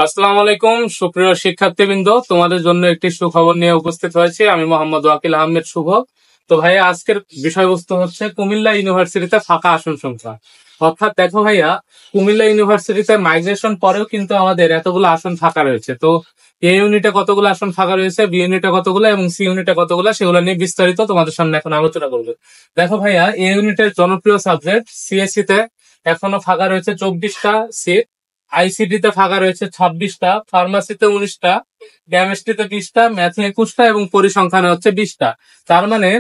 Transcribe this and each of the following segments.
আসসালামু আলাইকুম সুপ্রিয় শিক্ষার্থীবৃন্দ, তোমাদের জন্য একটি সুখবর নিয়ে উপস্থিত হয়েছি। আমি মোহাম্মদ ওয়াকিল আহমেদ শুভ। তো ভাইয়া, আজকের বিষয়বস্তু হচ্ছে কুমিল্লা ইউনিভার্সিটিতে ফাঁকা আসন সংখ্যা। অর্থাৎ দেখো ভাইয়া, কুমিল্লা ইউনিভার্সিটিতে মাইগ্রেশন পরেও কিন্তু আমাদের এতগুলো আসন ফাঁকা রয়েছে। তো এ ইউনিটে কতগুলো আসন ফাঁকা রয়েছে, বি ইউনিটে কতগুলো এবং সি ইউনিটে কতগুলো, সেগুলো নিয়ে বিস্তারিত তোমাদের সামনে এখন আলোচনা করবে। দেখো ভাইয়া, এ ইউনিটের জনপ্রিয় সাবজেক্ট সিএসসি তে এখনো ফাঁকা রয়েছে 24টা সিট, আইসিডি তে ফাঁকা রয়েছে 26টা, ফার্মাসিতে 19টা, কেমিস্ট্রিতে 20টা, ম্যাথে 21টা এবং পরিসংখ্যানে হচ্ছে 20টা। তার মানে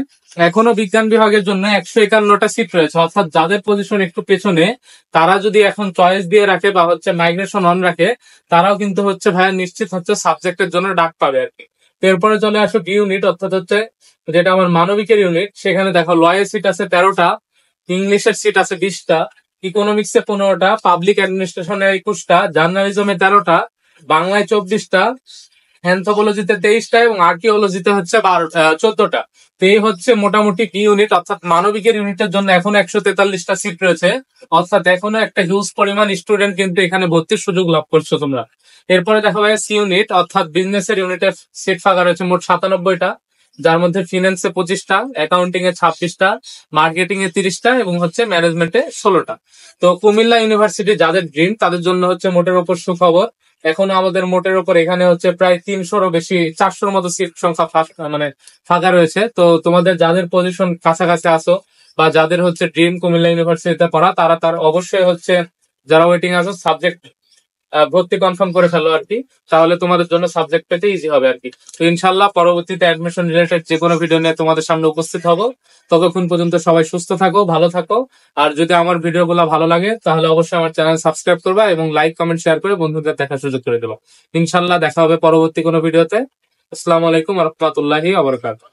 এখনো বিজ্ঞান বিভাগের জন্য 151টা সিট রয়েছে। অর্থাৎ যাদের পজিশন একটু পেছনে, তারা যদি এখন চয়েস দিয়ে রাখে বা হচ্ছে মাইগ্রেশন অন রাখে, তারাও কিন্তু হচ্ছে ভাইয়া নিশ্চিত হচ্ছে সাবজেক্টের জন্য ডাক পাবে আর কি। তো এরপরে চলে আসো বি ইউনিট, অর্থাৎ হচ্ছে যেটা আমার মানবিকের ইউনিট। সেখানে দেখো লয়ের সিট আছে 13টা, ইংলিশের সিট আছে 20টা, ইকোনমিক্সে 15টা, পাবলিক অ্যাডমিনিস্ট্রেশনে 21টা, জার্নালিজমে 13টা, বাংলায় 24টা, অ্যানথ্রোপোলজিতে 23টা এবং আর্কিওলজিতে হচ্ছে 14টা। তো এই হচ্ছে মোটামুটি বি ইউনিট, অর্থাৎ মানবিকের ইউনিটের জন্য এখন 143টা সিট রয়েছে। অর্থাৎ এখনো একটা হিউজ পরিমাণ স্টুডেন্ট কিন্তু এখানে ভর্তির সুযোগ লাভ করছো তোমরা। এরপরে দেখা যায় সি ইউনিট, অর্থাৎ বিজনেসের ইউনিটের সিট ফাঁকা রয়েছে মোট 97টা, যার মধ্যে ফিন্যান্সে 25টা, অ্যাকাউন্টিং এ 26টা, মার্কেটিং এ 30টা এবং হচ্ছে ম্যানেজমেন্টে 16টা। তো কুমিল্লা ইউনিভার্সিটি যাদের ড্রিম, তাদের জন্য হচ্ছে মোটের উপর সুখবর। এখনো আমাদের মোটের উপর এখানে হচ্ছে প্রায় 300রও বেশি, 400-র মতো সিট সংখ্যা মানে ফাঁকা রয়েছে। তো তোমাদের যাদের পজিশন কাছাকাছি আসো বা যাদের হচ্ছে ড্রিম কুমিল্লা ইউনিভার্সিটিতে পড়া, তার অবশ্যই হচ্ছে যারা ওয়েটিং আছো সাবজেক্ট ভর্তি কনফার্ম করে ফেলো আর কি। তাহলে তোমাদের জন্য সাবজেক্ট পেতে ইজি হবে আর কি। তো ইনশাল্লাহ পরবর্তীতে অ্যাডমিশন রিলেটেড যে কোনো ভিডিও নিয়ে তোমাদের সামনে উপস্থিত হব। ততক্ষণ পর্যন্ত সবাই সুস্থ থাকো, ভালো থাকো। আর যদি আমার ভিডিওগুলো ভালো লাগে তাহলে অবশ্যই আমার চ্যানেল সাবস্ক্রাইব করবা এবং লাইক কমেন্ট শেয়ার করে বন্ধুদের দেখার সুযোগ করে দেবো। ইনশাল্লাহ দেখা হবে পরবর্তী কোনো ভিডিওতে। আসসালামু আলাইকুম ওয়া রাহমাতুল্লাহি ওয়া বারাকাতুহু।